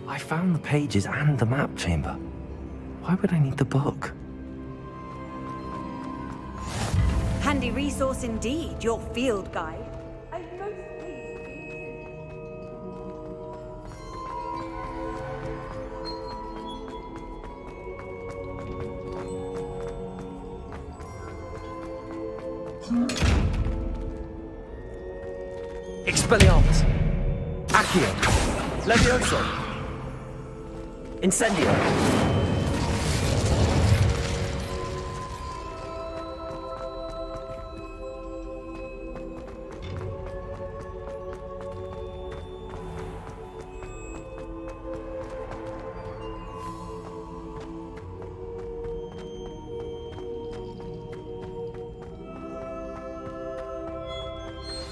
I found the pages and the map chamber. Why would I need the book? Handy resource indeed, your field guide. I'm most pleased. Expelliarmus! Accio! Levioso! Incendio!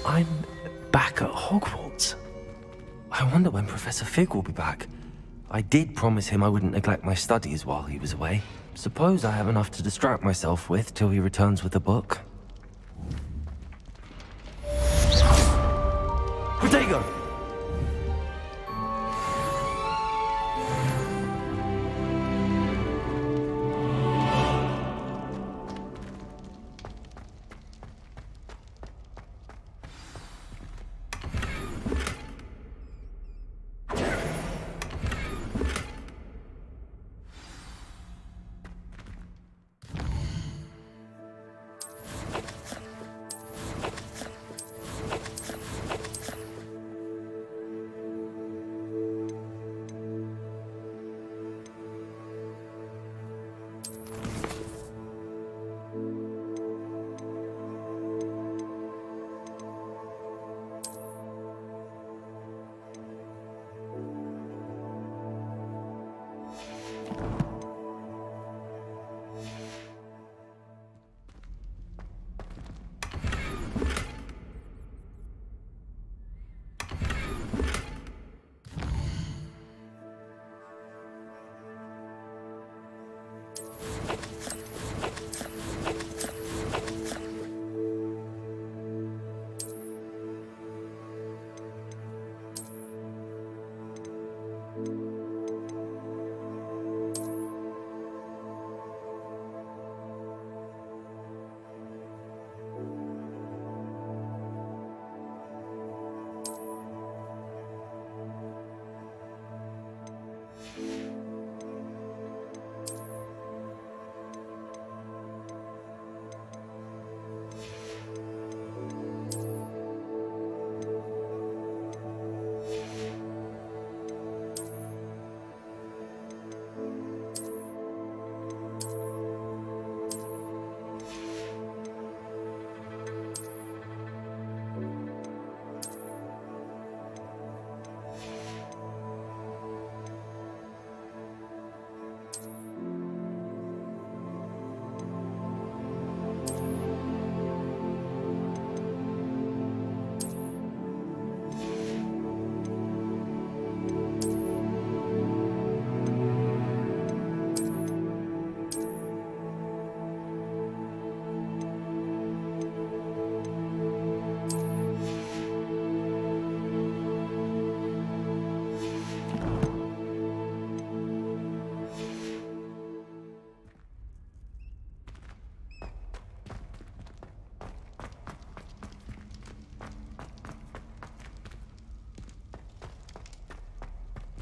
I'm back at Hogwarts. I wonder when Professor Fig will be back. I did promise him I wouldn't neglect my studies while he was away. Suppose I have enough to distract myself with till he returns with a book. Protego!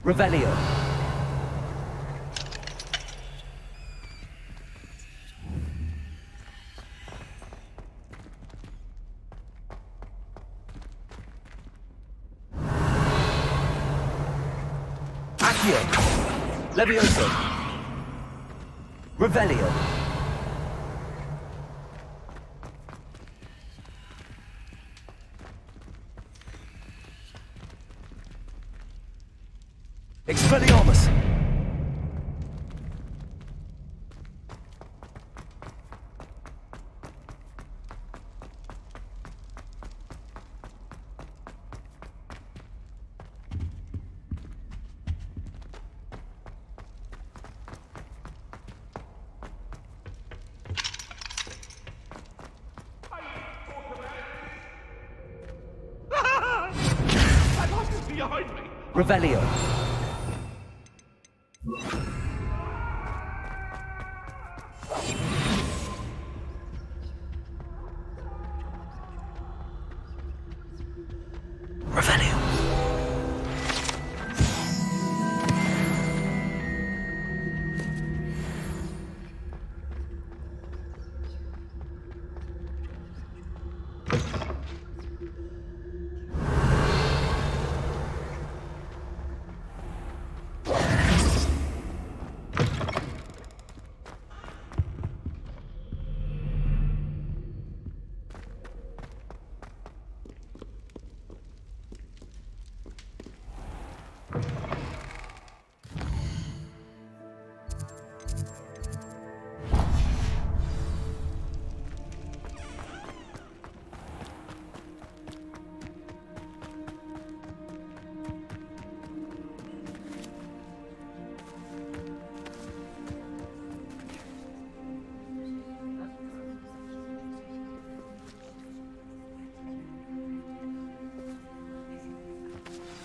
Revelio. Accio. Levioso. Revelio. Expelliarmus! Behind me! Revelio.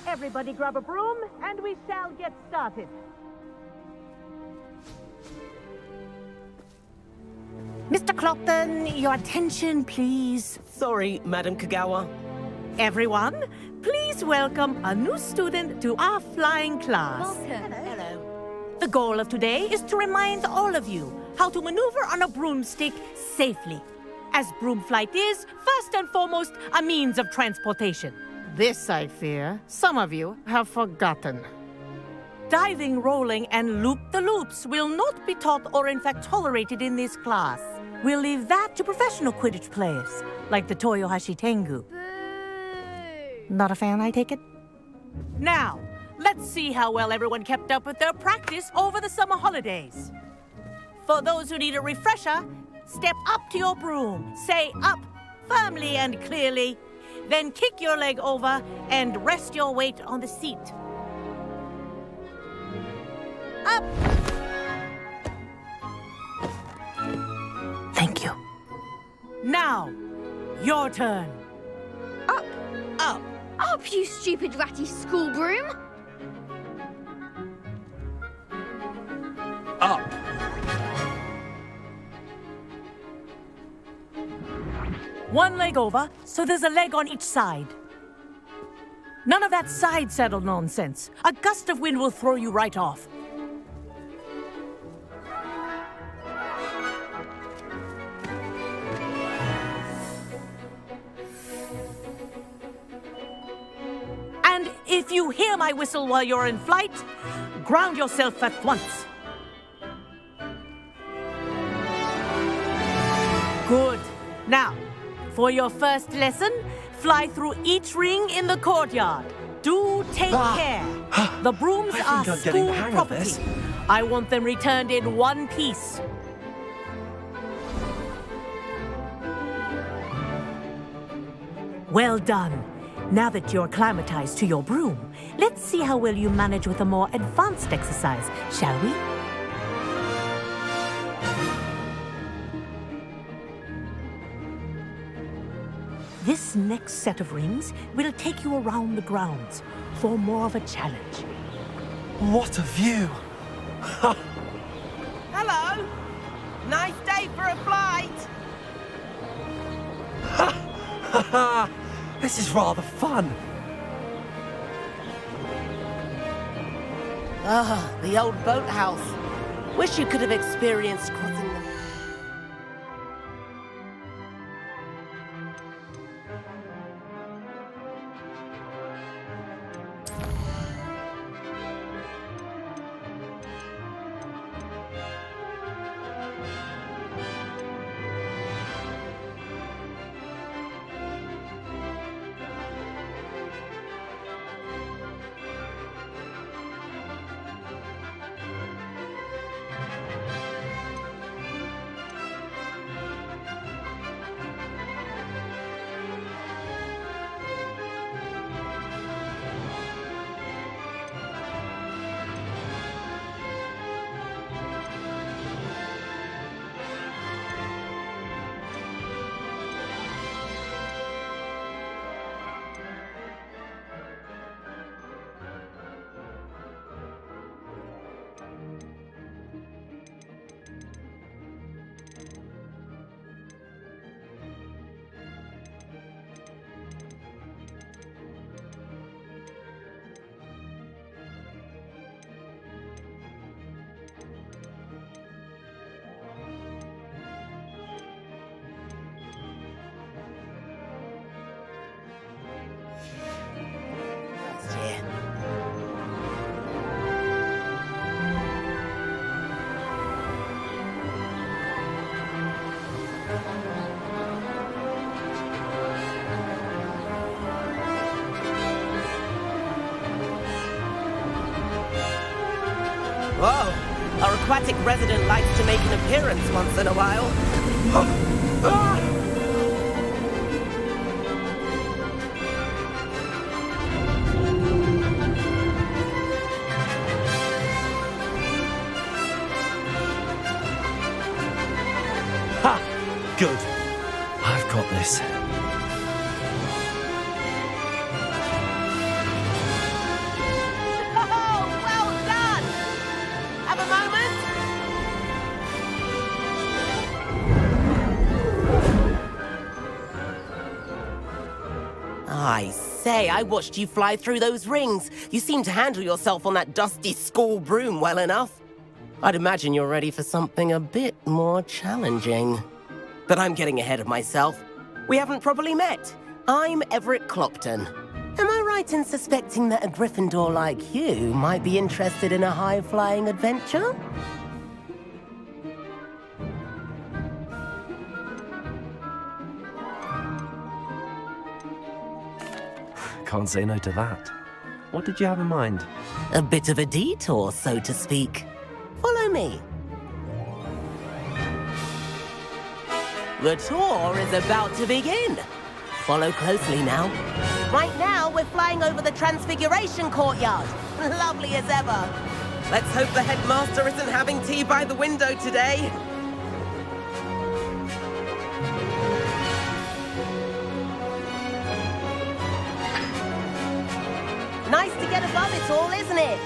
Everybody grab a broom, and we shall get started. Mr. Clopton, your attention, please. Sorry, Madam Kagawa. Everyone, please welcome a new student to our flying class. Hello. The goal of today is to remind all of you how to maneuver on a broomstick safely, as broom flight is, first and foremost, a means of transportation. This, I fear, some of you have forgotten. Diving, rolling, and loop-the-loops will not be taught or in fact tolerated in this class. We'll leave that to professional Quidditch players, like the Toyohashi Tengu. Not a fan, I take it? Now, let's see how well everyone kept up with their practice over the summer holidays. For those who need a refresher, step up to your broom, say up firmly and clearly, then kick your leg over and rest your weight on the seat. Up! Thank you. Now, your turn. Up, Up. up, you stupid ratty school broom! Up! One leg over, so there's a leg on each side. None of that side saddle nonsense. A gust of wind will throw you right off. And if you hear my whistle while you're in flight, ground yourself at once. Good. Now, for your first lesson, fly through each ring in the courtyard. Do take care. The brooms I think are I'm getting school the hang of property. this. I want them returned in one piece. Well done. Now that you're acclimatized to your broom, let's see how well you manage with a more advanced exercise, shall we? This next set of rings will take you around the grounds for more of a challenge. What a view! Hello. Nice day for a flight. This is rather fun. Ah, the old boathouse. Wish you could have experienced crossing the... Whoa! Our aquatic resident likes to make an appearance once in a while. Ha! Good. I've got this. say, I watched you fly through those rings. You seem to handle yourself on that dusty school broom well enough. I'd imagine you're ready for something a bit more challenging. But I'm getting ahead of myself. We haven't properly met. I'm Everett Clopton. Am I right in suspecting that a Gryffindor like you might be interested in a high-flying adventure? Can't say no to that. What did you have in mind? A bit of a detour, so to speak. Follow me. The tour is about to begin. Follow closely now. Right now, we're flying over the Transfiguration Courtyard. Lovely as ever. Let's hope the headmaster isn't having tea by the window today. Nice to get above it all, isn't it?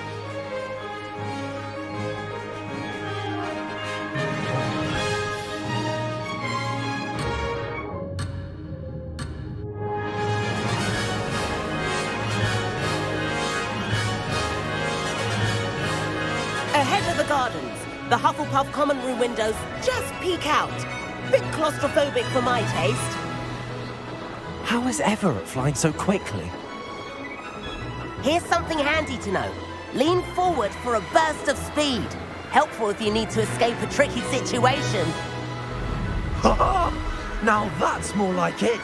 Ahead of the gardens, the Hufflepuff common room windows just peek out. Bit claustrophobic for my taste. How is Everett flying so quickly? Here's something handy to know. Lean forward for a burst of speed. Helpful if you need to escape a tricky situation. Ha ha! Now that's more like it!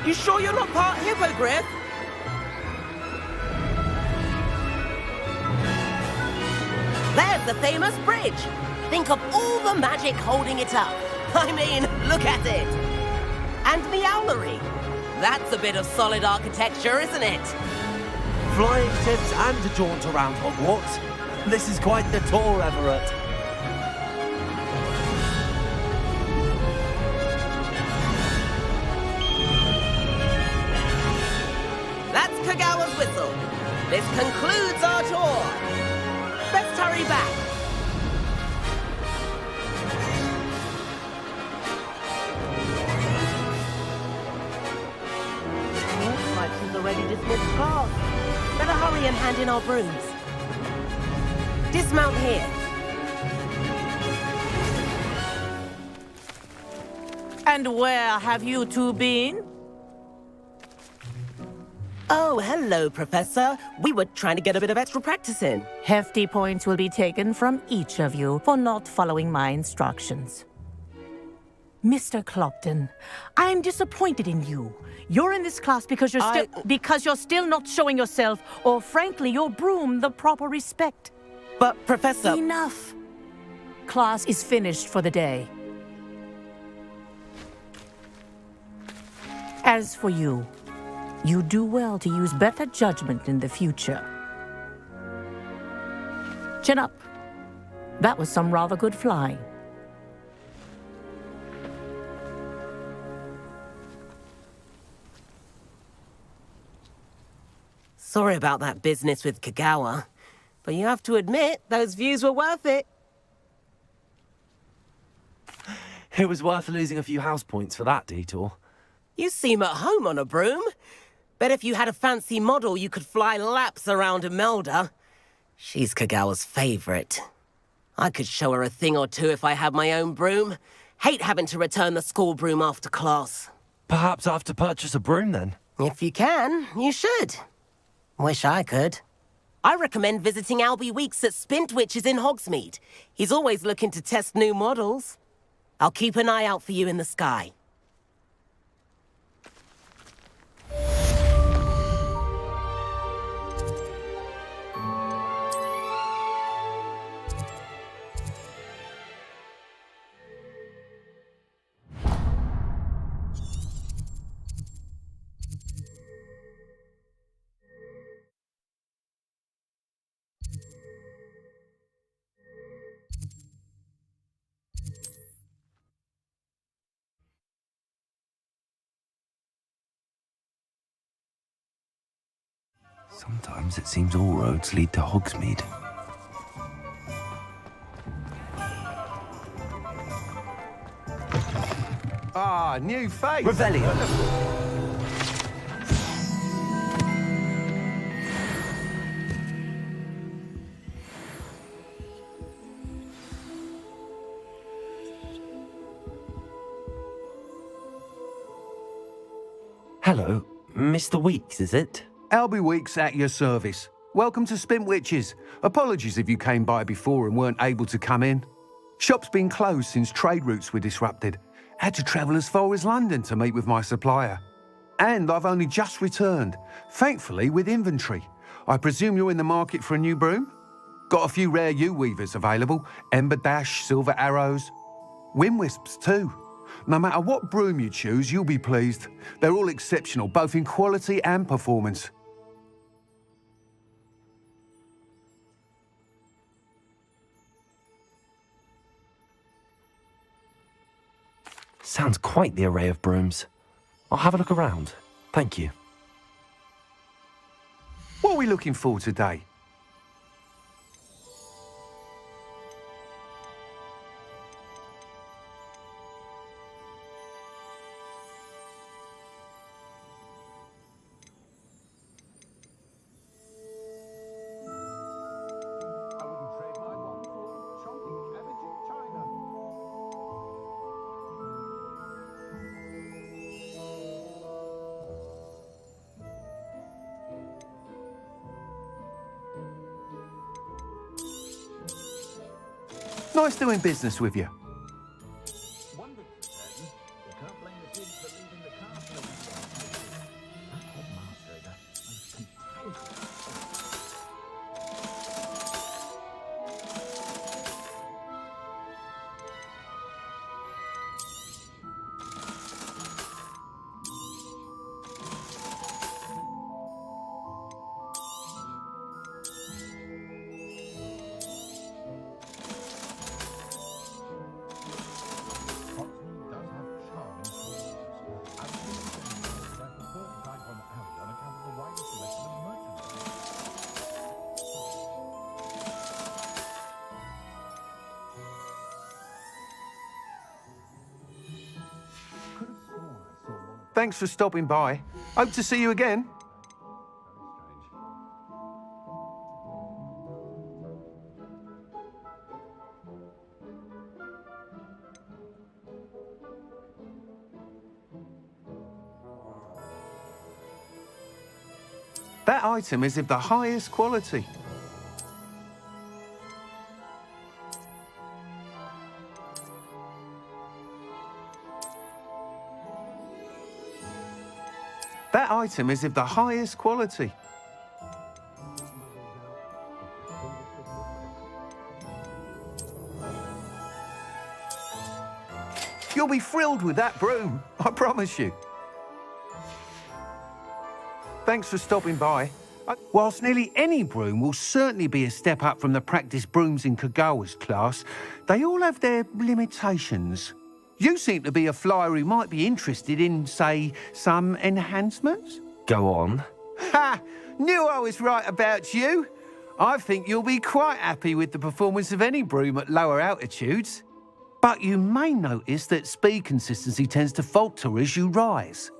You sure you're not part hippogriff? There's the famous bridge. Think of all the magic holding it up. I mean, look at it. And the owlery. That's a bit of solid architecture, isn't it? Flying tips and a jaunt around Hogwarts. This is quite the tour, Everett. That's Kagawa's whistle. This concludes our tour. Let's hurry back. Looks like she's already dismissed class. Better hurry and hand in our brooms. Dismount here. And where have you two been? Oh, hello, Professor. We were trying to get a bit of extra practice in. Hefty points will be taken from each of you for not following my instructions. Mr. Clopton, I'm disappointed in you. You're in this class because you're still not showing yourself, or frankly, your broom the proper respect. But, Professor... Enough. Class is finished for the day. As for you, you do well to use better judgment in the future. Chin up. That was some rather good flying. Sorry about that business with Kagawa, but you have to admit, those views were worth it. It was worth losing a few house points for that detour. You seem at home on a broom. Bet if you had a fancy model, you could fly laps around Imelda. She's Kagawa's favorite. I could show her a thing or two if I had my own broom. Hate having to return the school broom after class. Perhaps I have to purchase a broom then. If you can, you should. Wish I could. I recommend visiting Albie Weeks at Spintwitches in Hogsmeade. He's always looking to test new models. I'll keep an eye out for you in the sky. Sometimes it seems all roads lead to Hogsmeade. Ah, new face. Revelio. Hello, Mr. Weeks, is it? Albie Weeks at your service. Welcome to Spintwitches. Apologies if you came by before and weren't able to come in. Shop's been closed since trade routes were disrupted. Had to travel as far as London to meet with my supplier. And I've only just returned, thankfully with inventory. I presume you're in the market for a new broom? Got a few rare U-weavers available, Ember Dash, Silver Arrows, Wind Wisps too. No matter what broom you choose, you'll be pleased. They're all exceptional, both in quality and performance. Sounds quite the array of brooms. I'll have a look around. Thank you. What are we looking for today? Nice doing business with you. Thanks for stopping by. Hope to see you again. That item is of the highest quality. That item is of the highest quality. You'll be thrilled with that broom, I promise you. Thanks for stopping by. Whilst nearly any broom will certainly be a step up from the practice brooms in Kagawa's class, they all have their limitations. You seem to be a flyer who might be interested in, say, some enhancements? Go on. Ha! Knew I was right about you. I think you'll be quite happy with the performance of any broom at lower altitudes. But you may notice that speed consistency tends to falter as you rise.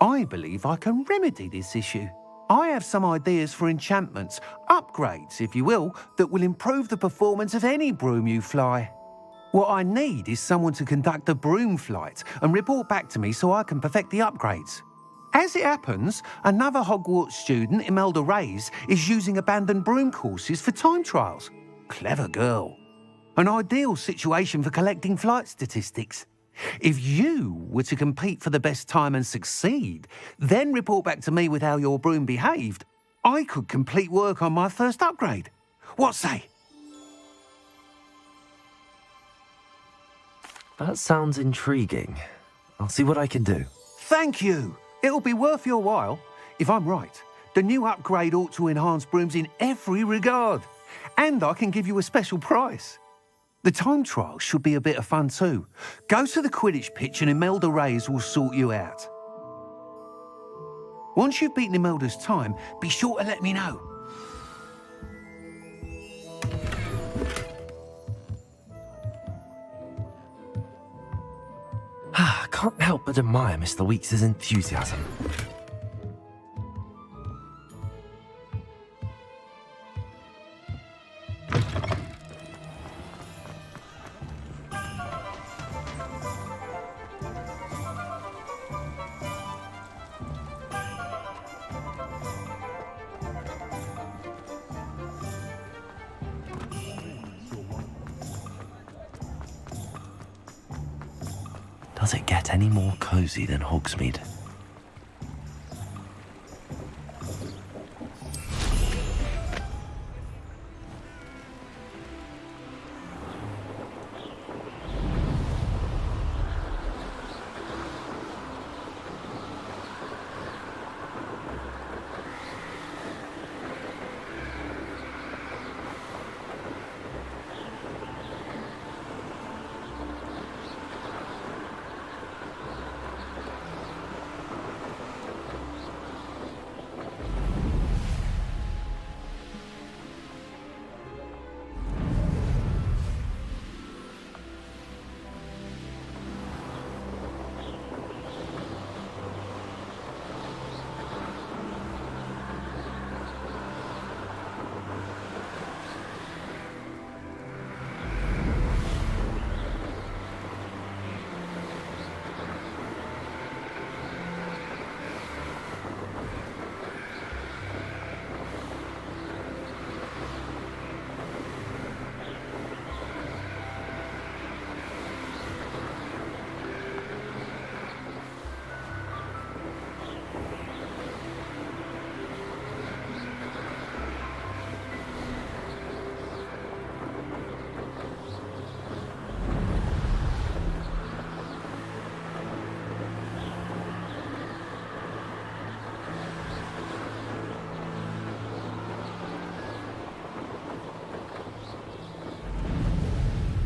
I believe I can remedy this issue. I have some ideas for enchantments, upgrades, if you will, that will improve the performance of any broom you fly. What I need is someone to conduct a broom flight and report back to me so I can perfect the upgrades. As it happens, another Hogwarts student, Imelda Reyes, is using abandoned broom courses for time trials. Clever girl. An ideal situation for collecting flight statistics. If you were to compete for the best time and succeed, then report back to me with how your broom behaved, I could complete work on my first upgrade. What say? That sounds intriguing. I'll see what I can do. Thank you. It'll be worth your while. If I'm right, the new upgrade ought to enhance brooms in every regard. And I can give you a special price. The time trial should be a bit of fun too. Go to the Quidditch pitch and Imelda Reyes will sort you out. Once you've beaten Imelda's time, be sure to let me know. I can't help but admire Mr. Weeks' enthusiasm. Does it get any more cozy than Hogsmeade?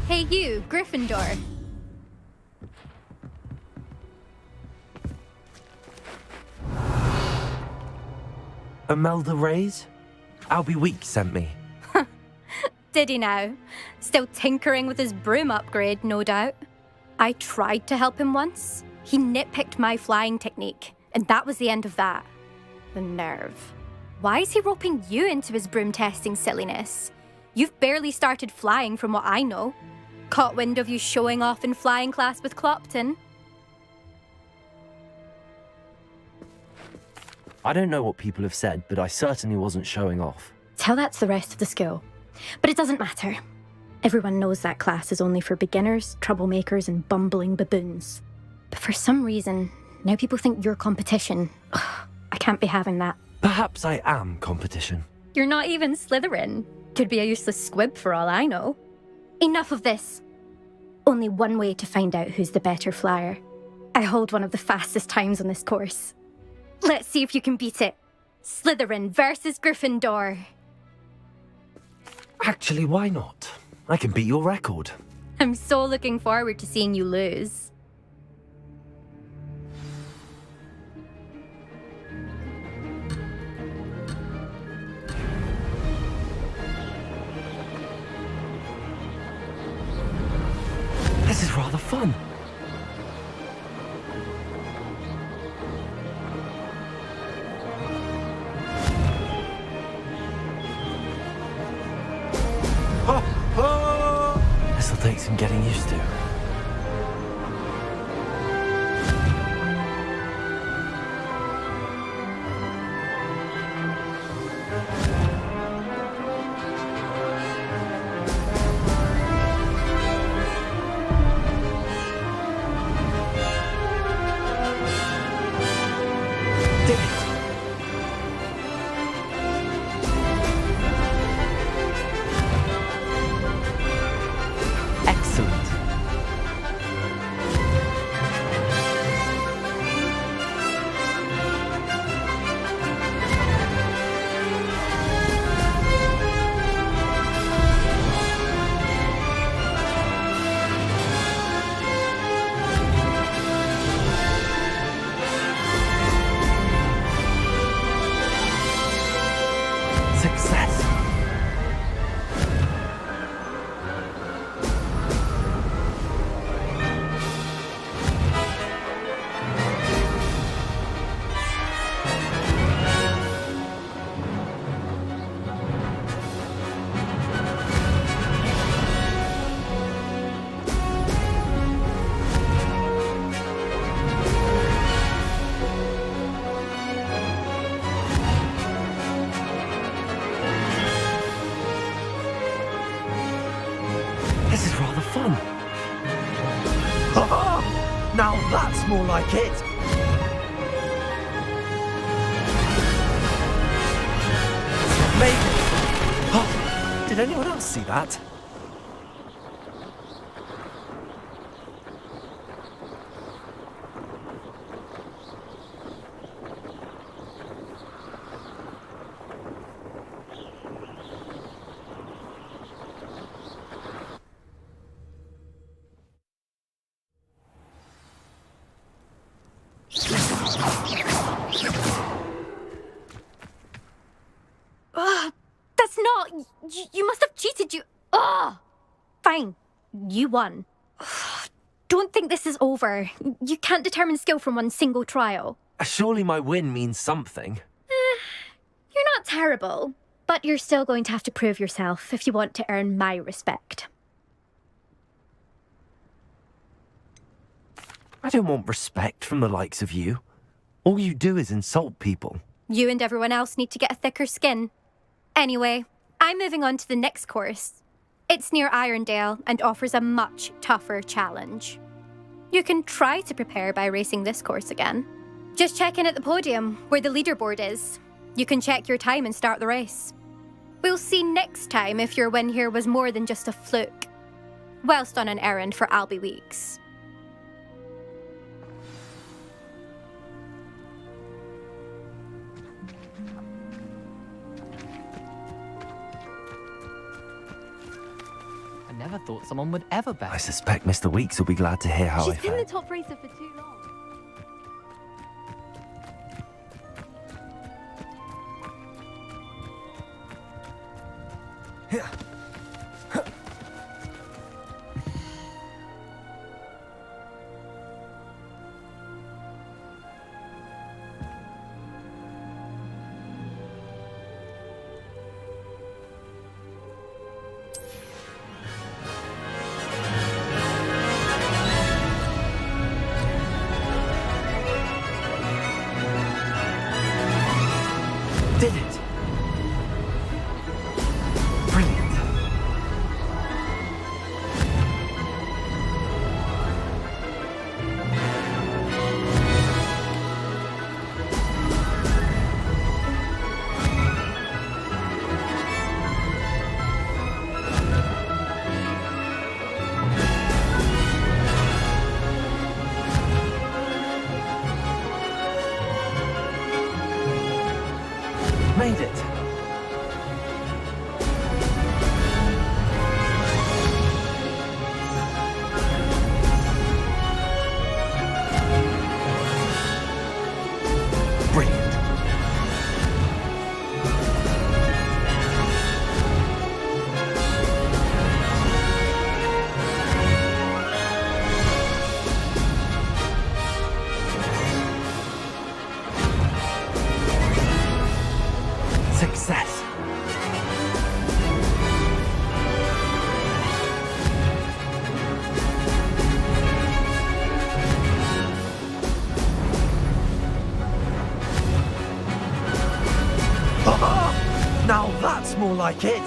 Hey you, Gryffindor. Imelda Reyes? Albie Week sent me. Did he now? Still tinkering with his broom upgrade, no doubt. I tried to help him once. He nitpicked my flying technique, and that was the end of that. The nerve. Why is he roping you into his broom testing silliness? You've barely started flying from what I know. Caught wind of you showing off in flying class with Clopton? I don't know what people have said, but I certainly wasn't showing off. Tell that to the rest of the school. But it doesn't matter. Everyone knows that class is only for beginners, troublemakers, and bumbling baboons. But for some reason, now people think you're competition. Ugh, I can't be having that. Perhaps I am competition. You're not even Slytherin. Could be a useless squib for all I know. Enough of this. Only one way to find out who's the better flyer. I hold one of the fastest times on this course. Let's see if you can beat it. Slytherin versus Gryffindor. Actually, why not? I can beat your record. I'm so looking forward to seeing you lose. This is rather fun. This'll take some getting used to. Did it! Excellent. Success. This is rather fun. Now that's more like it! Maybe. Oh, did anyone else see that? That's not... You must have cheated, you... Ugh! Fine. You won. Don't think this is over. You can't determine skill from one single trial. Surely my win means something. You're not terrible, but you're still going to have to prove yourself if you want to earn my respect. I don't want respect from the likes of you. All you do is insult people. You and everyone else need to get a thicker skin. Anyway, I'm moving on to the next course. It's near Irondale and offers a much tougher challenge. You can try to prepare by racing this course again. Just check in at the podium, where the leaderboard is. You can check your time and start the race. We'll see next time if your win here was more than just a fluke. Whilst on an errand for Albie Weeks. I never thought someone would ever bet. I suspect Mr. Weeks will be glad to hear how I She's been the fared. top racer for too long. Did it! Brilliant. Made it. Brilliant. Success. Now that's more like it.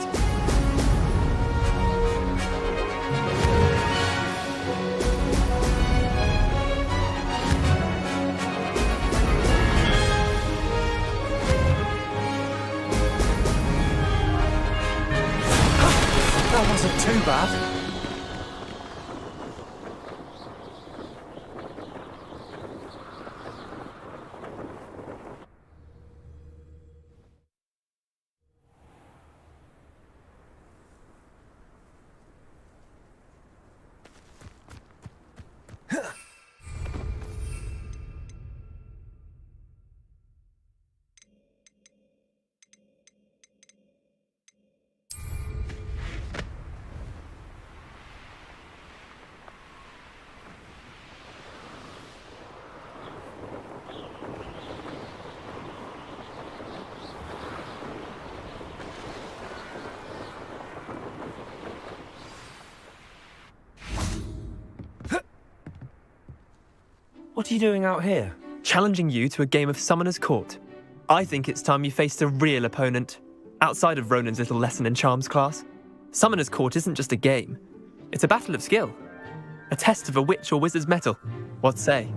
That wasn't too bad. What are you doing out here? Challenging you to a game of Summoner's Court. I think it's time you faced a real opponent, outside of Ronan's little lesson in charms class. Summoner's Court isn't just a game, it's a battle of skill. A test of a witch or wizard's mettle. What say?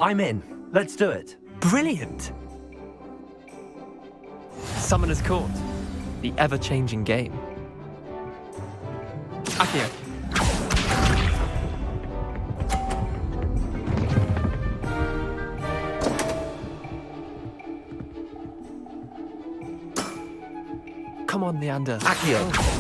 I'm in. Let's do it. Brilliant! Summoner's Court. The ever-changing game. Accio. Come on, Leander. Accio.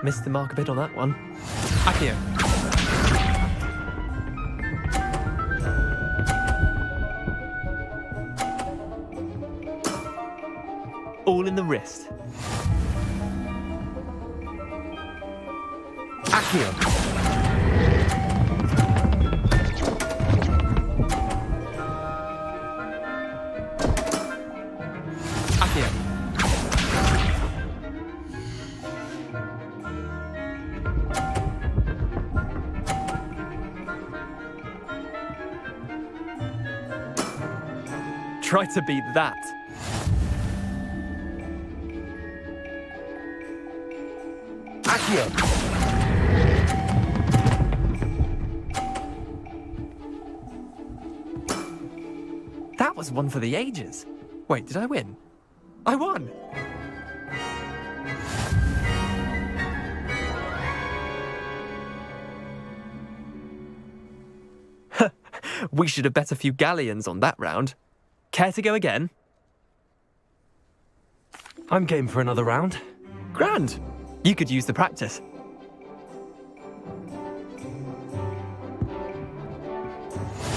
Missed the mark a bit on that one. Accio. All in the wrist. Accio. Accio. Try to beat that. Accio. That was one for the ages. Wait, did I win? I won! We should have bet a few galleons on that round. Care to go again? I'm game for another round. Grand! You could use the practice.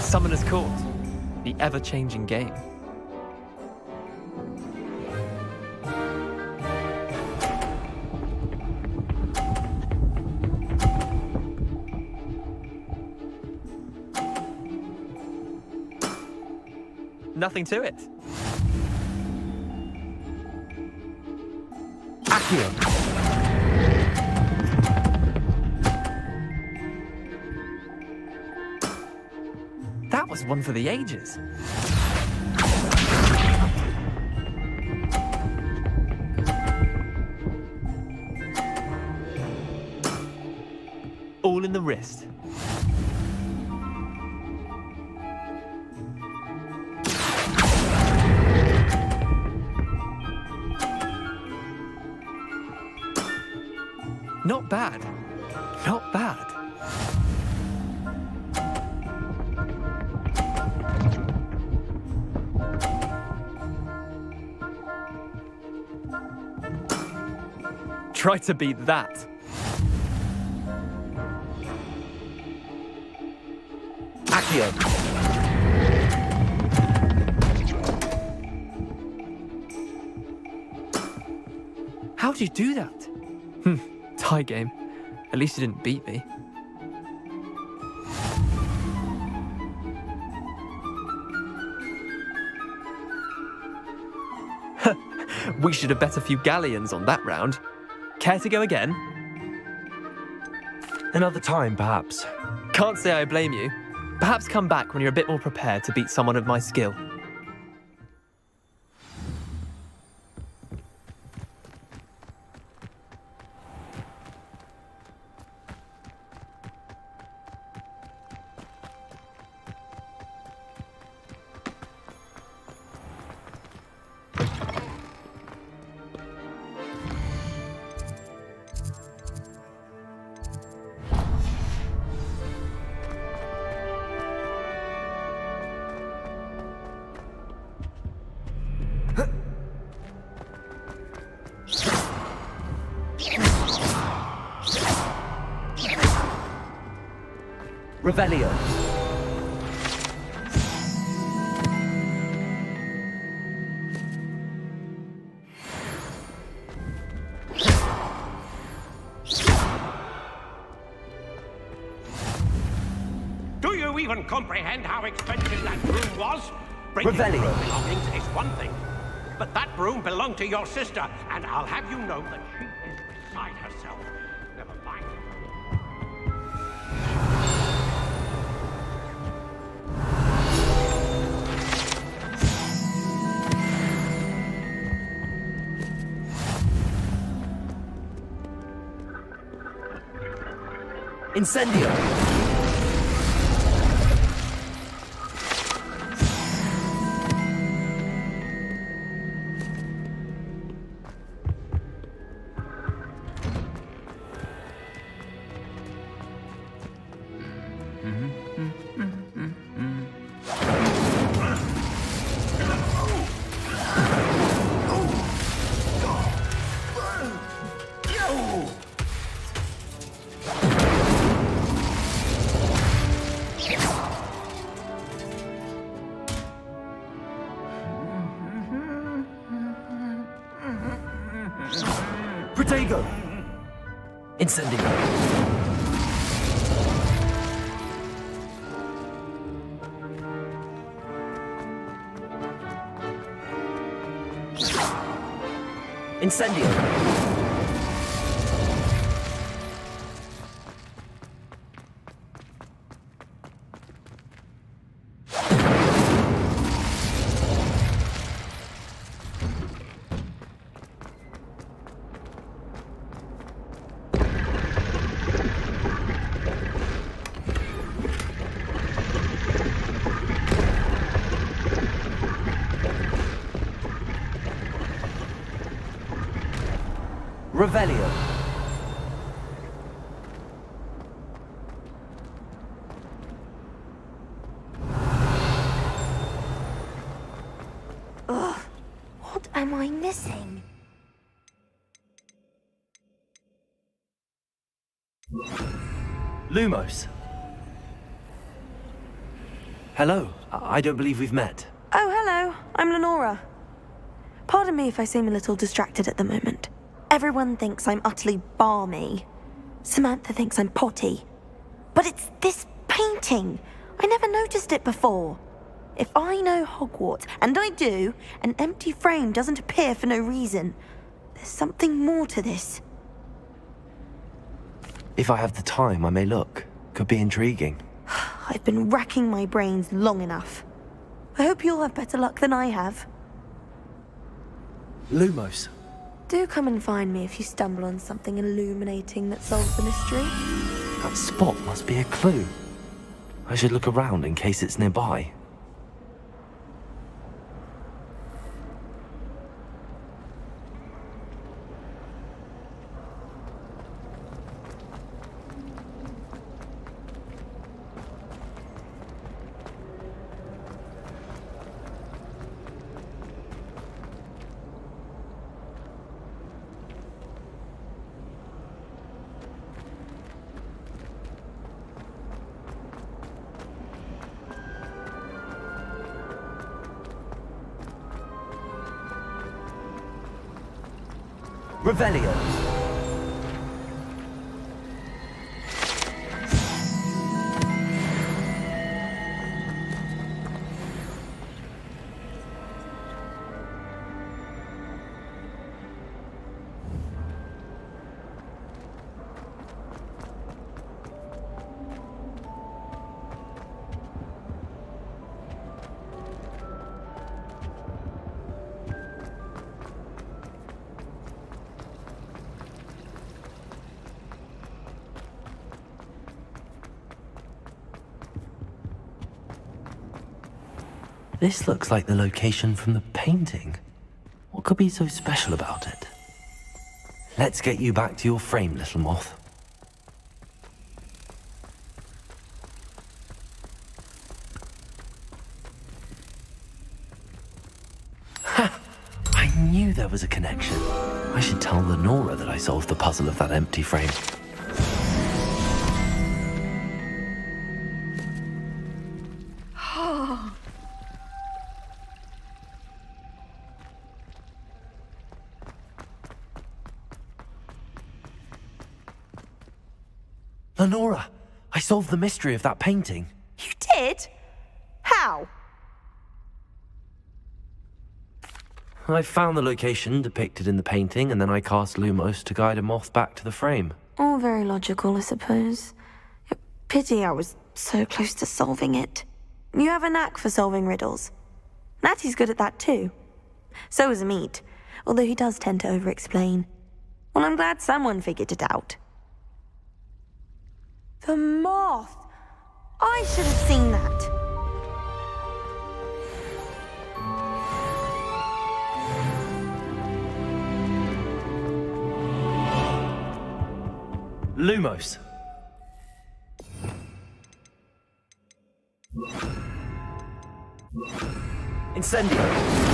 Summoner's Court. The ever-changing game. Nothing to it. Accio. That was one for the ages. All in the wrist. Not bad. Not bad. Try to beat that. Accio. How'd you do that? Tie game. At least you didn't beat me. We should have bet a few galleons on that round. Care to go again? Another time, perhaps. Can't say I blame you. Perhaps come back when you're a bit more prepared to beat someone of my skill. Revelio. Do you even comprehend how expensive that room was? Bringing Revelio. your belongings is one thing, but that broom belonged to your sister, and I'll have you know that she is beside herself. Never mind. Incendio! Protego! Incendio! Incendio! Revelio. Ugh, what am I missing? Lumos. Hello. I don't believe we've met. Oh, hello. I'm Lenora. Pardon me if I seem a little distracted at the moment. Everyone thinks I'm utterly balmy. Samantha thinks I'm potty. But it's this painting. I never noticed it before. If I know Hogwarts, and I do, an empty frame doesn't appear for no reason. There's something more to this. If I have the time, I may look. Could be intriguing. I've been racking my brains long enough. I hope you'll have better luck than I have. Lumos. Do come and find me if you stumble on something illuminating that solves the mystery. That spot must be a clue. I should look around in case it's nearby. Revelio. This looks like the location from the painting. What could be so special about it? Let's get you back to your frame, little moth. Ha! I knew there was a connection. I should tell Lenora that I solved the puzzle of that empty frame. Lenora, I solved the mystery of that painting. You did? How? I found the location depicted in the painting, and then I cast Lumos to guide a moth back to the frame. All very logical, I suppose. Pity I was so close to solving it. You have a knack for solving riddles. Natty's good at that too. So is Amit, although he does tend to over-explain. Well, I'm glad someone figured it out. The moth! I should have seen that. Lumos. Incendio.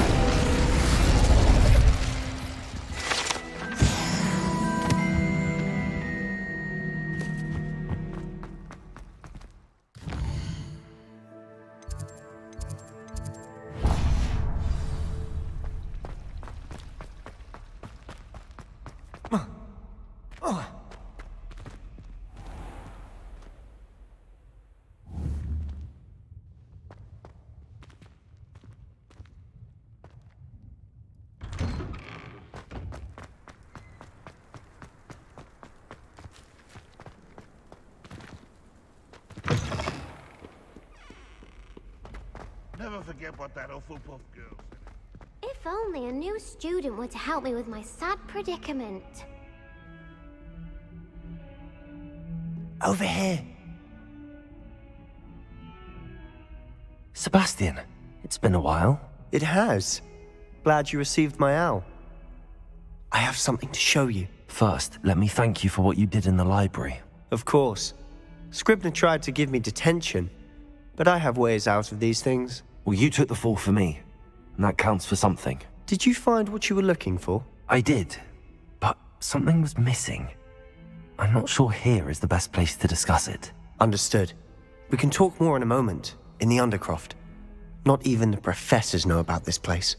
Never forget what that Hufflepuff girl said. If only a new student were to help me with my sad predicament. Over here. Sebastian, it's been a while. It has. Glad you received my owl. I have something to show you. First, let me thank you for what you did in the library. Of course. Scribner tried to give me detention, but I have ways out of these things. Well, you took the fall for me, and that counts for something. Did you find what you were looking for? I did, but something was missing. I'm not sure here is the best place to discuss it. Understood. We can talk more in a moment, in the Undercroft. Not even the professors know about this place.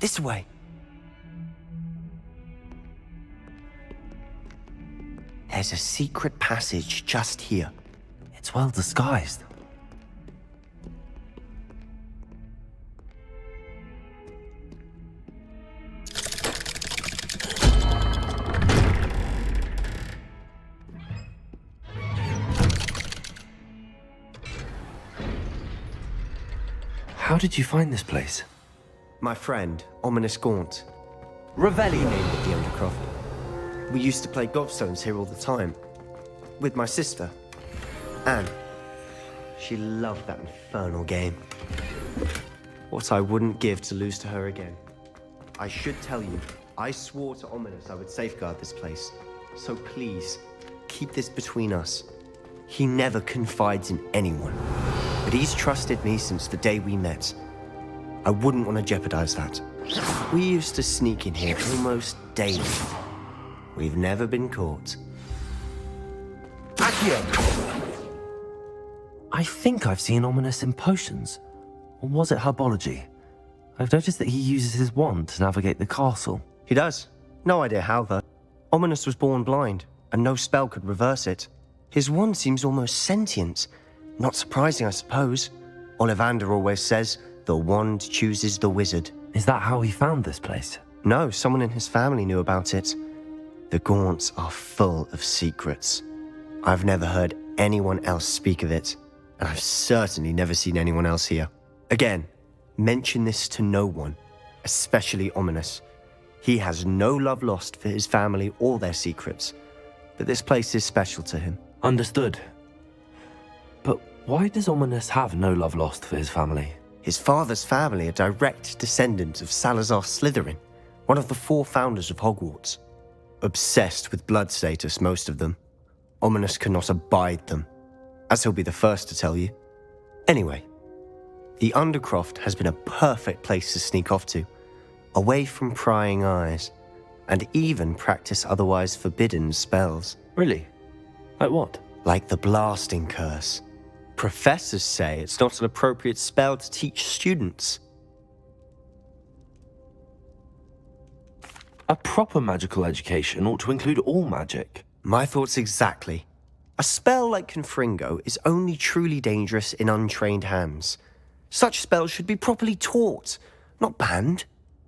This way. There's a secret passage just here. It's well disguised. How did you find this place? My friend, Ominous Gaunt. Revelli. He named it the Undercroft. We used to play gobstones here all the time. With my sister, Anne. She loved that infernal game. What I wouldn't give to lose to her again. I should tell you, I swore to Ominous I would safeguard this place. So please, keep this between us. He never confides in anyone. But he's trusted me since the day we met. I wouldn't want to jeopardize that. We used to sneak in here almost daily. We've never been caught. Accio! I think I've seen Ominous in potions. Or was it herbology? I've noticed that he uses his wand to navigate the castle. He does. No idea how, though. Ominous was born blind, and no spell could reverse it. His wand seems almost sentient. Not surprising, I suppose. Ollivander always says, the wand chooses the wizard. Is that how he found this place? No, someone in his family knew about it. The Gaunts are full of secrets. I've never heard anyone else speak of it, and I've certainly never seen anyone else here. Again, mention this to no one, especially Ominous. He has no love lost for his family or their secrets, but this place is special to him. Understood. But why does Ominous have no love lost for his family? His father's family are direct descendants of Salazar Slytherin, one of the 4 founders of Hogwarts. Obsessed with blood status, most of them. Ominous cannot abide them, as he'll be the first to tell you. Anyway, the Undercroft has been a perfect place to sneak off to, away from prying eyes, and even practice otherwise forbidden spells. Really? Like what? Like the blasting curse. Professors say it's not an appropriate spell to teach students. A proper magical education ought to include all magic. My thoughts exactly. A spell like Confringo is only truly dangerous in untrained hands. Such spells should be properly taught, not banned.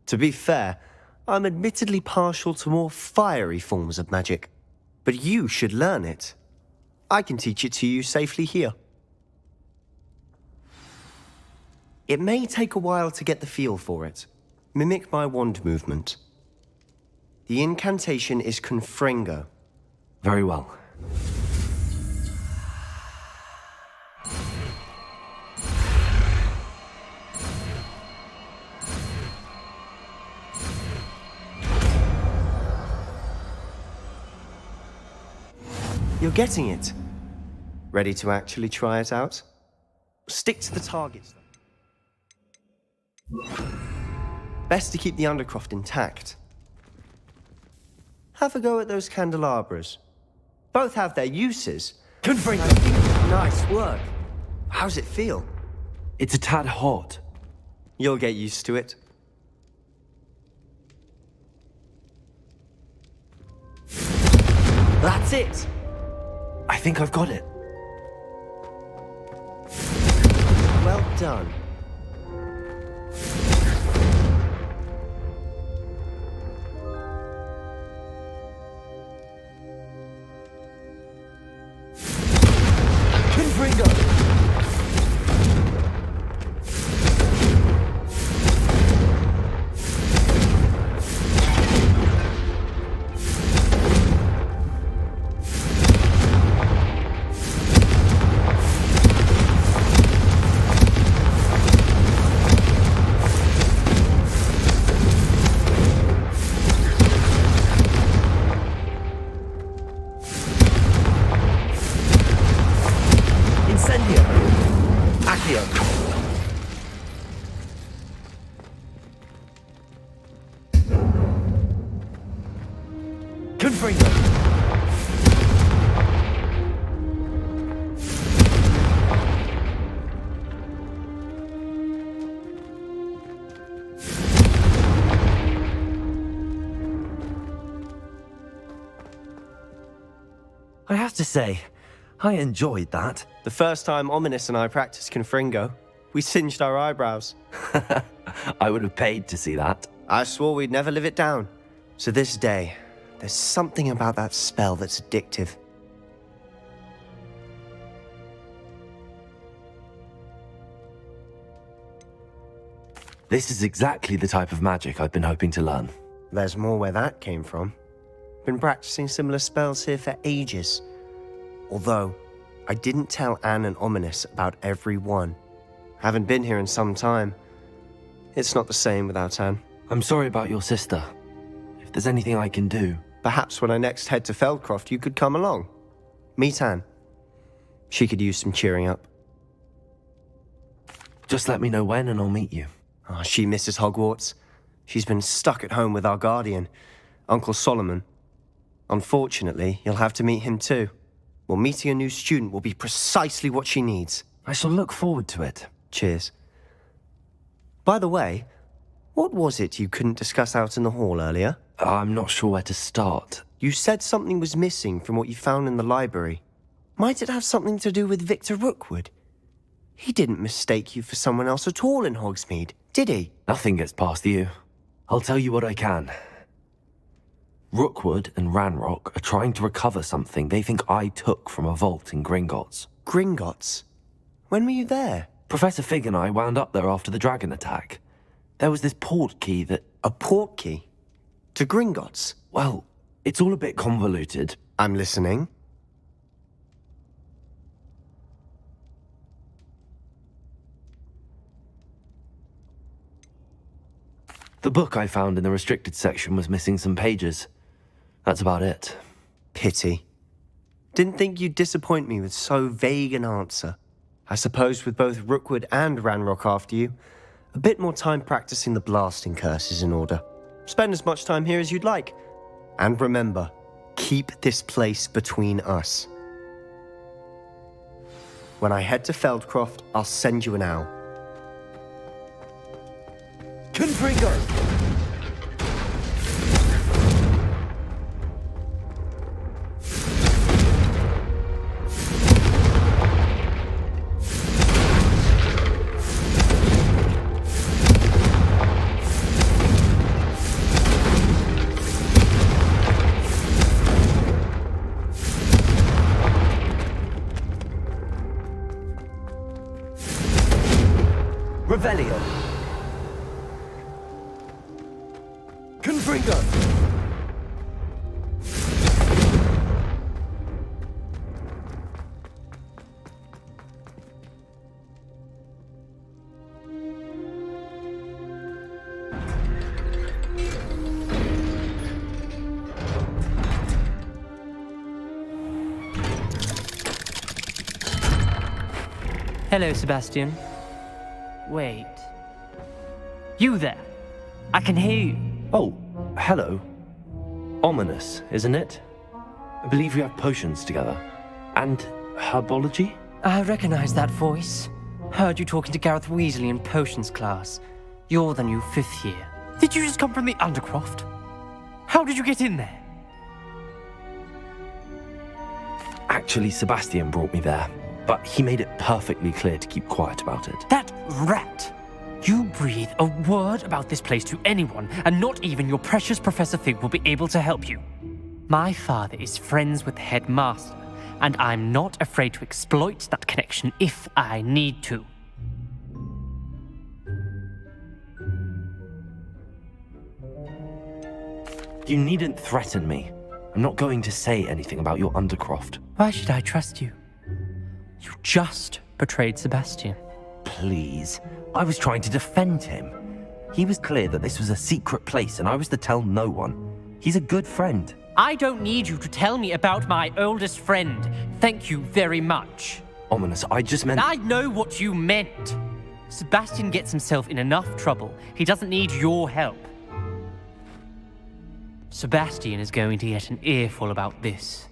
To be fair, I'm admittedly partial to more fiery forms of magic. But you should learn it. I can teach it to you safely here. It may take a while to get the feel for it. Mimic my wand movement. The incantation is Confringo. Very well. You're getting it. Ready to actually try it out? Stick to the targets, though. Best to keep the undercroft intact. Have a go at those candelabras. Both have their uses. Confringo! Nice work. How's it feel? It's a tad hot. You'll get used to it. That's it! I think I've got it. Well done. Confringo! I have to say, I enjoyed that. The first time Ominous and I practiced Confringo, we singed our eyebrows. I would have paid to see that. I swore we'd never live it down. To this day, there's something about that spell that's addictive. This is exactly the type of magic I've been hoping to learn. There's more where that came from. Been practicing similar spells here for ages. Although, I didn't tell Anne and Ominous about every one. Haven't been here in some time. It's not the same without Anne. I'm sorry about your sister. If there's anything I can do... Perhaps when I next head to Feldcroft, you could come along. Meet Anne. She could use some cheering up. Just let me know when and I'll meet you. Oh, she misses Hogwarts. She's been stuck at home with our guardian, Uncle Solomon. Unfortunately, you'll have to meet him too. Well, meeting a new student will be precisely what she needs. I shall look forward to it. Cheers. By the way, what was it you couldn't discuss out in the hall earlier? I'm not sure where to start. You said something was missing from what you found in the library. Might it have something to do with Victor Rookwood? He didn't mistake you for someone else at all in Hogsmeade, did he? Nothing gets past you. I'll tell you what I can. Rookwood and Ranrock are trying to recover something they think I took from a vault in Gringotts. Gringotts? When were you there? Professor Fig and I wound up there after the dragon attack. There was this port key that... A port key? To Gringotts? Well, it's all a bit convoluted. I'm listening. The book I found in the restricted section was missing some pages. That's about it. Pity. Didn't think you'd disappoint me with so vague an answer. I suppose with both Rookwood and Ranrock after you, a bit more time practicing the blasting curse is in order. Spend as much time here as you'd like. And remember, keep this place between us. When I head to Feldcroft, I'll send you an owl. Confringo! Revelio. Confringo. Hello, Sebastian. Wait. You there? I can hear you. Oh, hello. Ominous, isn't it? I believe we have potions together. And herbology? I recognize that voice. Heard you talking to Gareth Weasley in potions class. You're the new 5th year. Did you just come from the Undercroft? How did you get in there? Actually, Sebastian brought me there, but he made it perfectly clear to keep quiet about it. That rat! You breathe a word about this place to anyone, and not even your precious Professor Fig will be able to help you. My father is friends with the headmaster, and I'm not afraid to exploit that connection if I need to. You needn't threaten me. I'm not going to say anything about your Undercroft. Why should I trust you? You just betrayed Sebastian. Please. I was trying to defend him. He was clear that this was a secret place and I was to tell no one. He's a good friend. I don't need you to tell me about my oldest friend. Thank you very much. Ominous, I just meant... I know what you meant. Sebastian gets himself in enough trouble. He doesn't need your help. Sebastian is going to get an earful about this.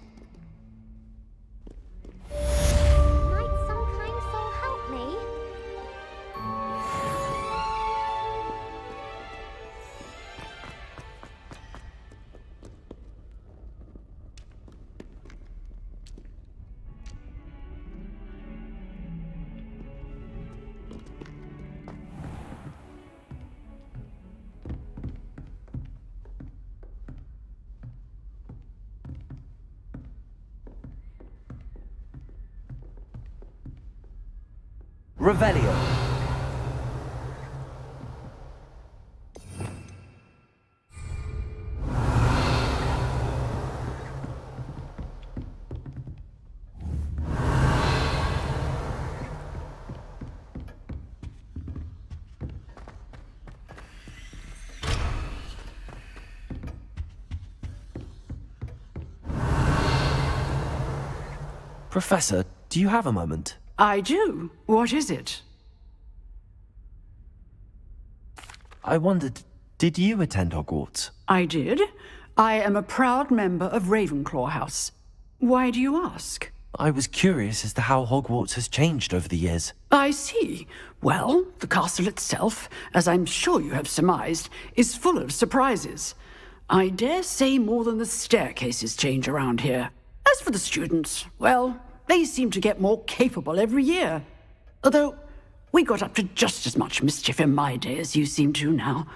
Might some kind soul help me? Revelio. Professor, do you have a moment? I do. What is it? I wondered, did you attend Hogwarts? I did. I am a proud member of Ravenclaw House. Why do you ask? I was curious as to how Hogwarts has changed over the years. I see. Well, the castle itself, as I'm sure you have surmised, is full of surprises. I dare say more than the staircases change around here. As for the students, well, they seem to get more capable every year. Although, we got up to just as much mischief in my day as you seem to now.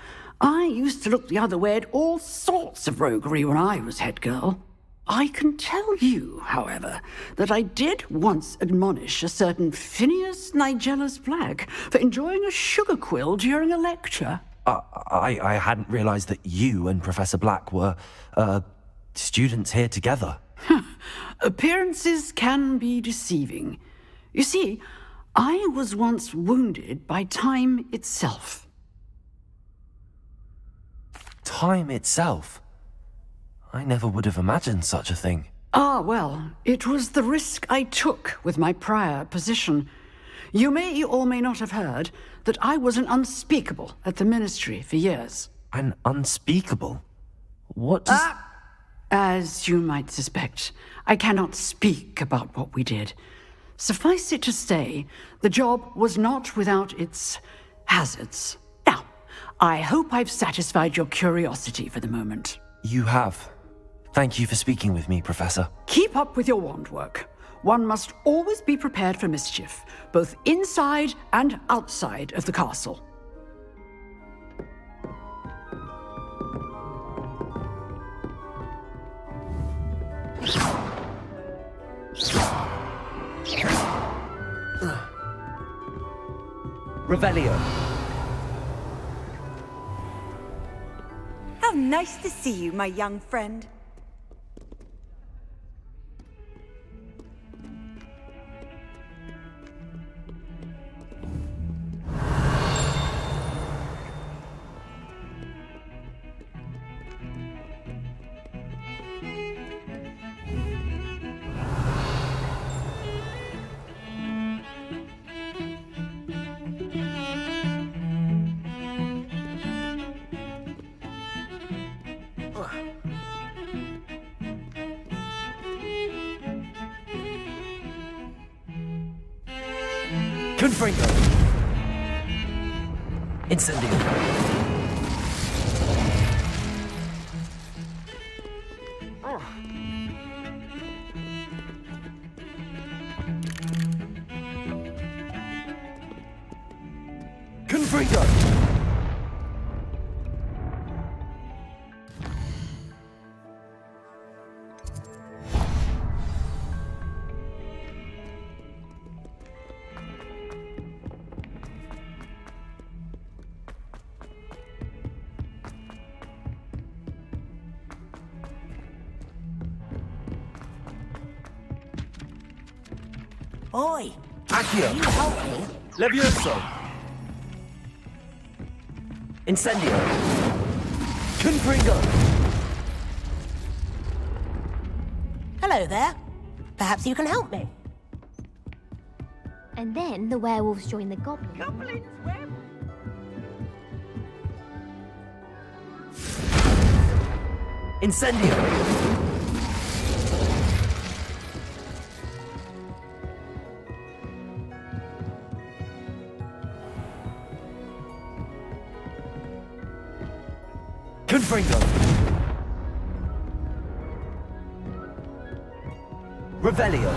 I used to look the other way at all sorts of roguery when I was head girl. I can tell you, however, that I did once admonish a certain Phineas Nigellus Black for enjoying a sugar quill during a lecture. I hadn't realized that you and Professor Black were, students here together. Appearances can be deceiving. You see, I was once wounded by time itself. Time itself? I never would have imagined such a thing. Ah, well, it was the risk I took with my prior position. You may or may not have heard that I was an unspeakable at the Ministry for years. An unspeakable? What does... As you might suspect, I cannot speak about what we did. Suffice it to say, the job was not without its hazards. Now, I hope I've satisfied your curiosity for the moment. You have. Thank you for speaking with me, Professor. Keep up with your wand work. One must always be prepared for mischief, both inside and outside of the castle. Revelio. How nice to see you, my young friend. Confringo! Incendio! Confringo! Oi! Accio! Can you help me? Levioso! Incendio! Confringo! Hello there. Perhaps you can help me. And then the werewolves join the goblins. Incendio! Confringo! Revelio!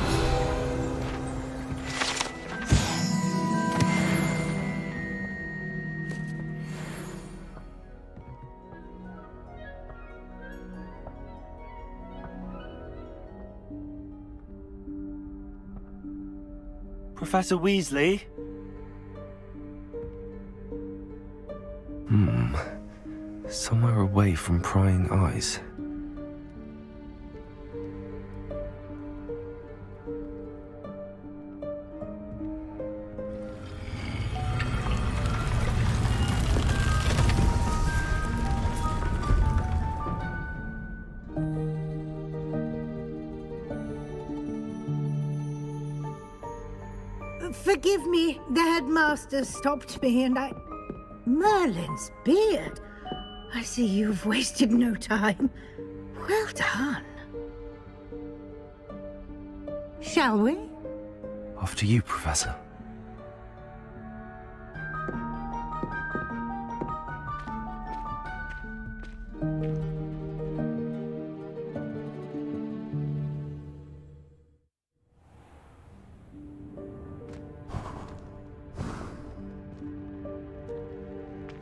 Professor Weasley? Somewhere away from prying eyes. Forgive me, the headmaster stopped me and I... Merlin's beard. I see you've wasted no time. Well done. Shall we? After you, Professor.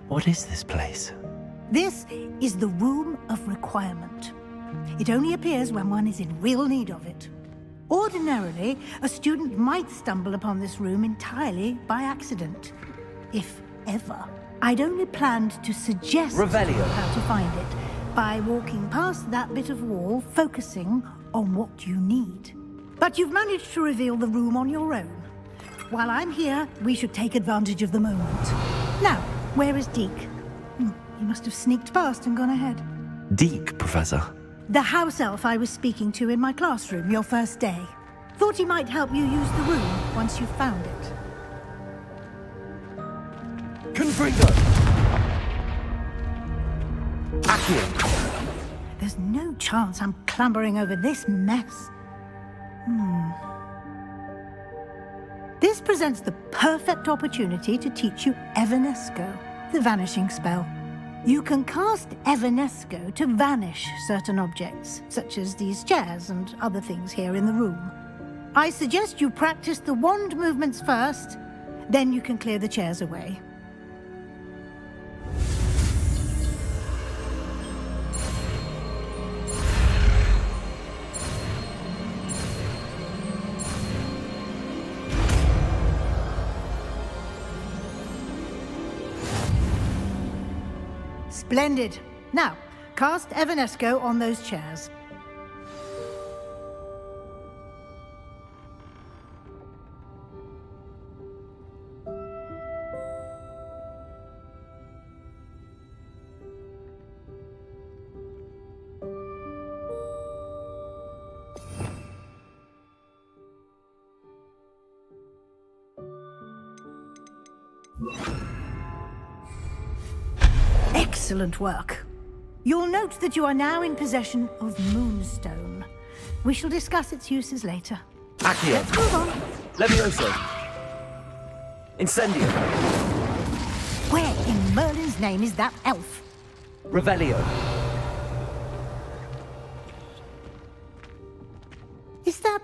What is this place? This is the Room of Requirement. It only appears when one is in real need of it. Ordinarily, a student might stumble upon this room entirely by accident. If ever. I'd only planned to suggest Revelio. how to find it by walking past that bit of wall, focusing on what you need. But you've managed to reveal the room on your own. While I'm here, we should take advantage of the moment. Now, where is Deke? He must have sneaked past and gone ahead. Deke, Professor. The house elf I was speaking to in my classroom your first day. Thought he might help you use the room once you found it. Confringo! Accio! There's no chance I'm clambering over this mess. This presents the perfect opportunity to teach you Evanesco, the vanishing spell. You can cast Evanesco to vanish certain objects, such as these chairs and other things here in the room. I suggest you practice the wand movements first, then you can clear the chairs away. Splendid. Now, Cast Evanesco on those chairs. Excellent work. You'll note that you are now in possession of Moonstone. We shall discuss its uses later. Accio. Let's move on. Levioso. Incendio. Where in Merlin's name is that elf? Revelio. Is that...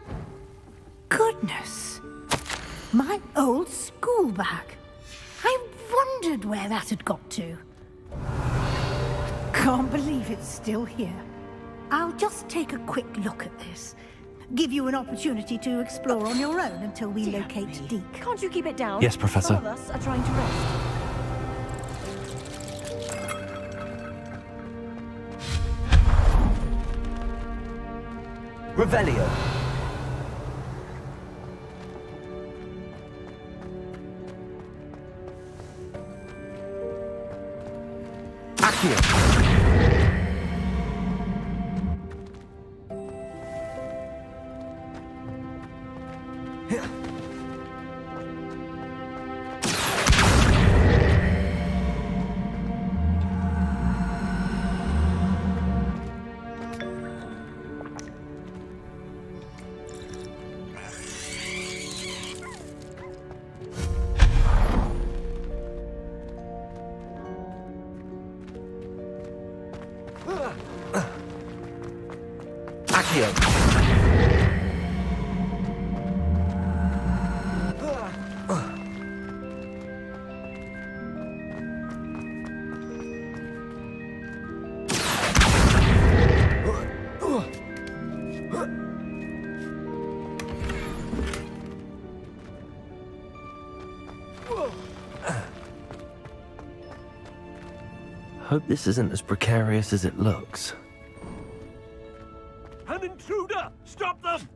Goodness. My old school bag. I wondered where that had got to. Can't believe it's still here. I'll just take a quick look at this. Give you an opportunity to explore on your own until we locate Deke. Can't you keep it down? Yes, Professor. Some of us are trying to rest. Revelio. Accio. Hope this isn't as precarious as it looks. An intruder! Stop them!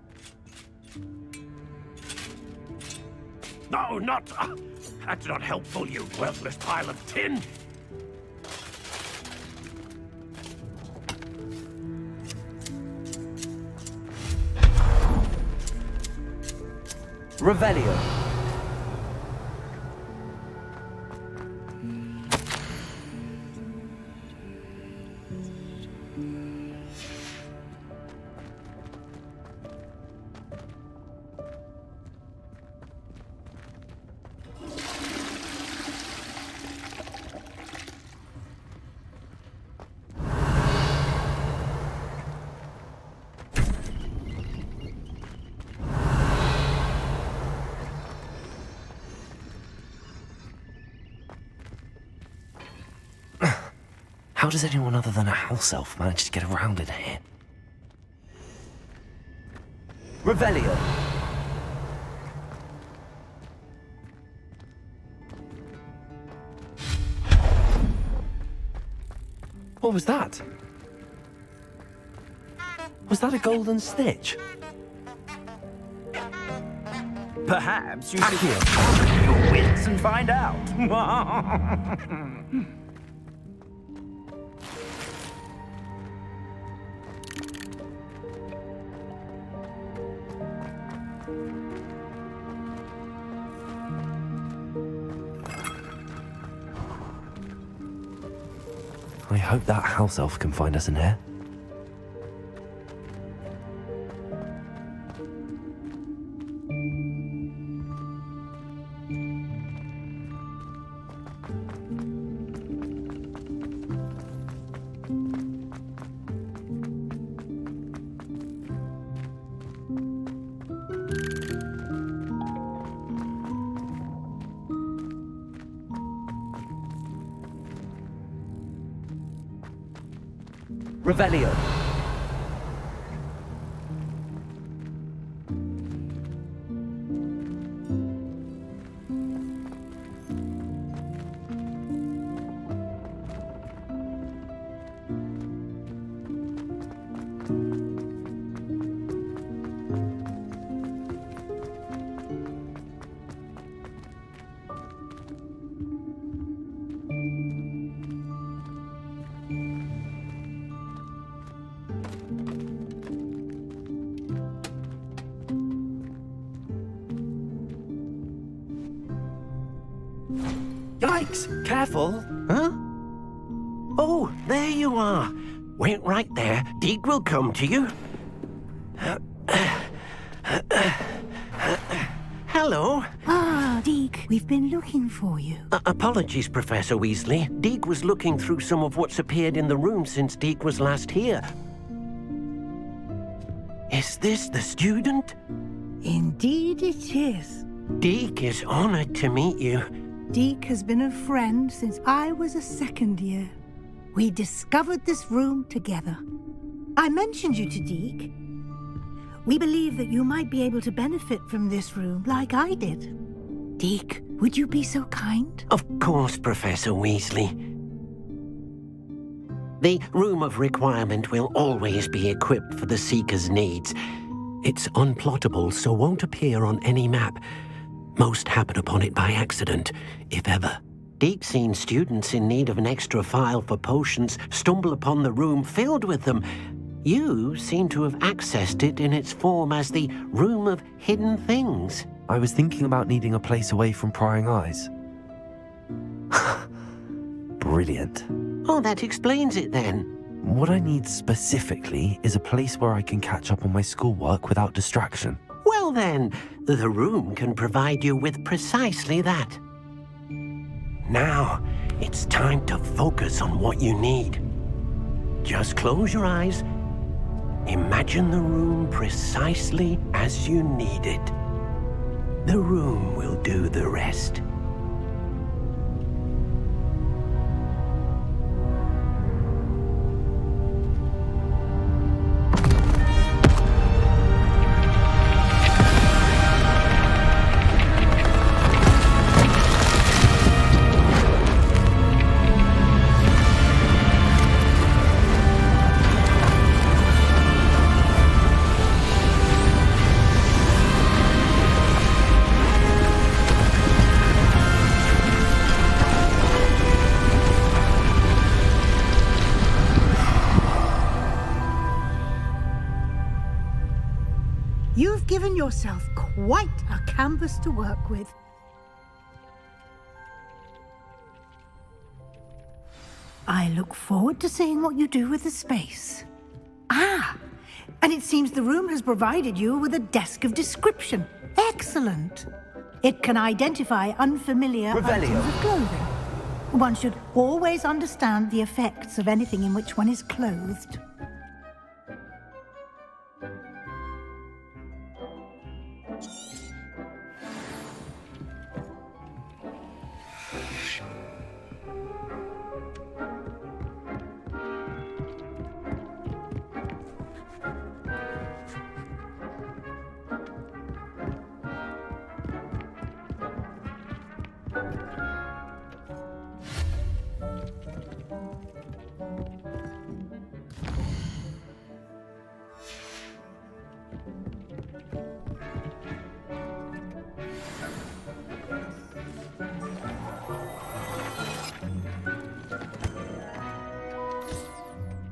No, not... that's not helpful, you worthless pile of tin! Revelio. How does anyone other than a house elf manage to get around in here? Revelio. What was that? Was that a golden stitch? Perhaps you should use your wits and find out. I hope that house elf can find us in here. Revelio. Thanks. Careful. Huh? Oh, there you are. Wait right there. Deke will come to you. Hello. Ah, Deke, we've been looking for you. Apologies, Professor Weasley. Deke was looking through some of what's appeared in the room since Deke was last here. Is this the student? Indeed it is. Deke is honored to meet you. Deke has been a friend since I was a second year. We discovered this room together. I mentioned you to Deke. We believe that you might be able to benefit from this room like I did. Deke, would you be so kind? Of course, Professor Weasley. The Room of Requirement will always be equipped for the Seeker's needs. It's unplottable, so won't appear on any map. Most happen upon it by accident, if ever. Deke's seen students in need of an extra file for potions stumble upon the room filled with them. You seem to have accessed it in its form as the Room of Hidden Things. I was thinking about needing a place away from prying eyes. Brilliant. Oh, that explains it then. What I need specifically is a place where I can catch up on my schoolwork without distraction. Well then, the room can provide you with precisely that. Now, it's time to focus on what you need. Just close your eyes. Imagine the room precisely as you need it. The room will do the rest. You've given yourself quite a canvas to work with. I look forward to seeing what you do with the space. Ah, and it seems the room has provided you with a desk of description. Excellent. It can identify unfamiliar items of clothing. One should always understand the effects of anything in which one is clothed.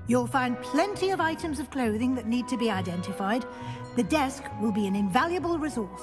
You'll find plenty of items of clothing that need to be identified. The desk will be an invaluable resource.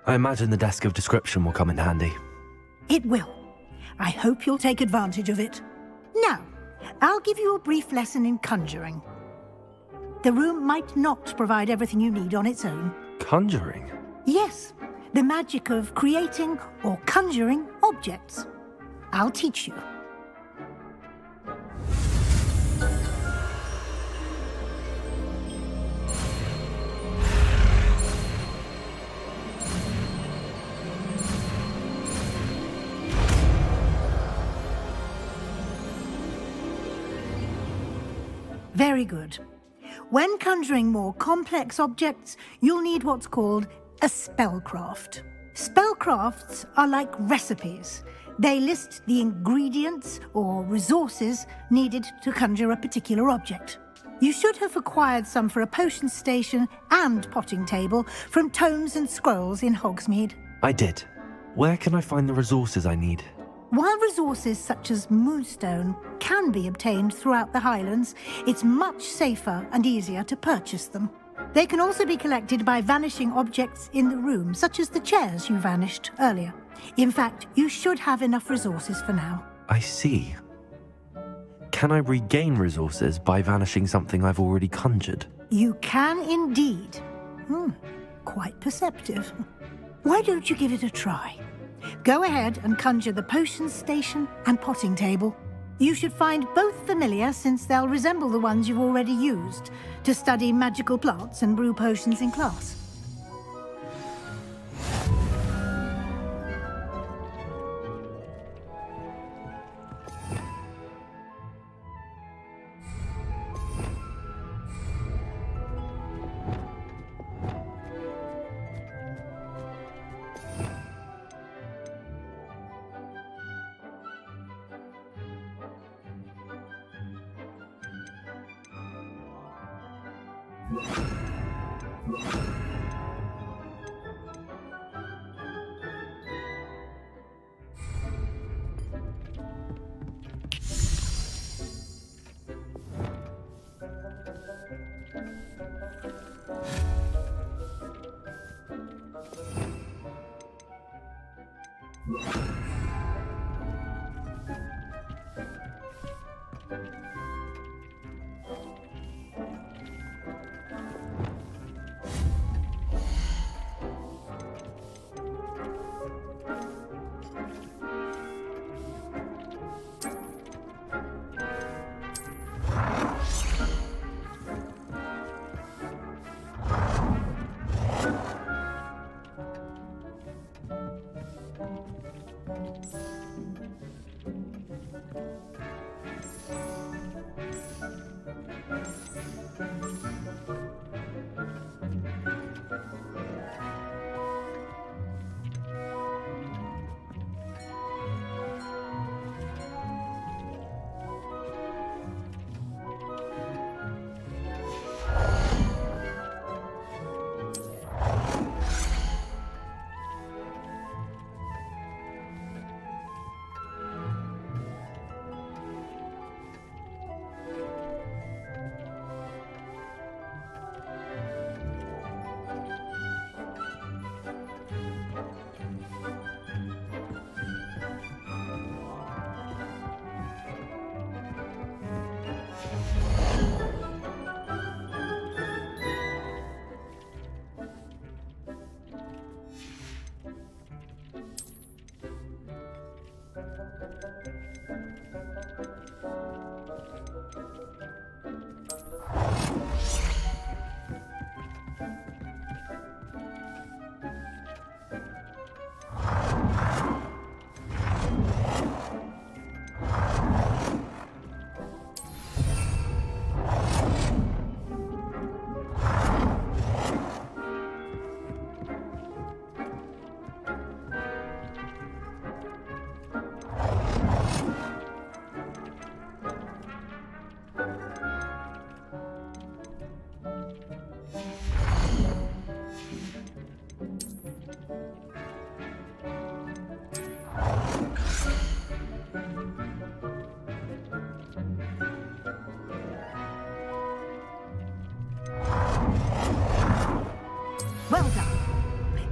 I imagine the desk of description will come in handy. It will. I hope you'll take advantage of it. Now, I'll give you a brief lesson in conjuring. The room might not provide everything you need on its own. Conjuring? Yes, the magic of creating or conjuring objects. I'll teach you. Very good. When conjuring more complex objects, you'll need what's called a spellcraft. Spellcrafts are like recipes. They list the ingredients or resources needed to conjure a particular object. You should have acquired some for a potion station and potting table from tomes and scrolls in Hogsmeade. I did. Where can I find the resources I need? While resources such as moonstone can be obtained throughout the Highlands, it's much safer and easier to purchase them. They can also be collected by vanishing objects in the room, such as the chairs you vanished earlier. In fact, you should have enough resources for now. I see. Can I regain resources by vanishing something I've already conjured? You can indeed. Quite perceptive. Why don't you give it a try? Go ahead and conjure the potion station and potting table. You should find both familiar, since they'll resemble the ones you've already used to study magical plants and brew potions in class.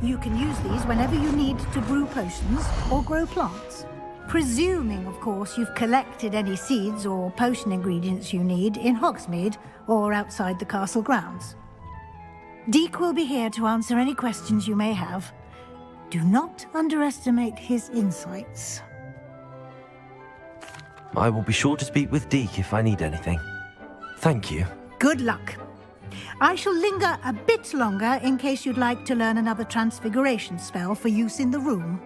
You can use these whenever you need to brew potions or grow plants. Presuming, of course, you've collected any seeds or potion ingredients you need in Hogsmeade or outside the castle grounds. Deke will be here to answer any questions you may have. Do not underestimate his insights. I will be sure to speak with Deke if I need anything. Thank you. Good luck. I shall linger a bit longer in case you'd like to learn another transfiguration spell for use in the room.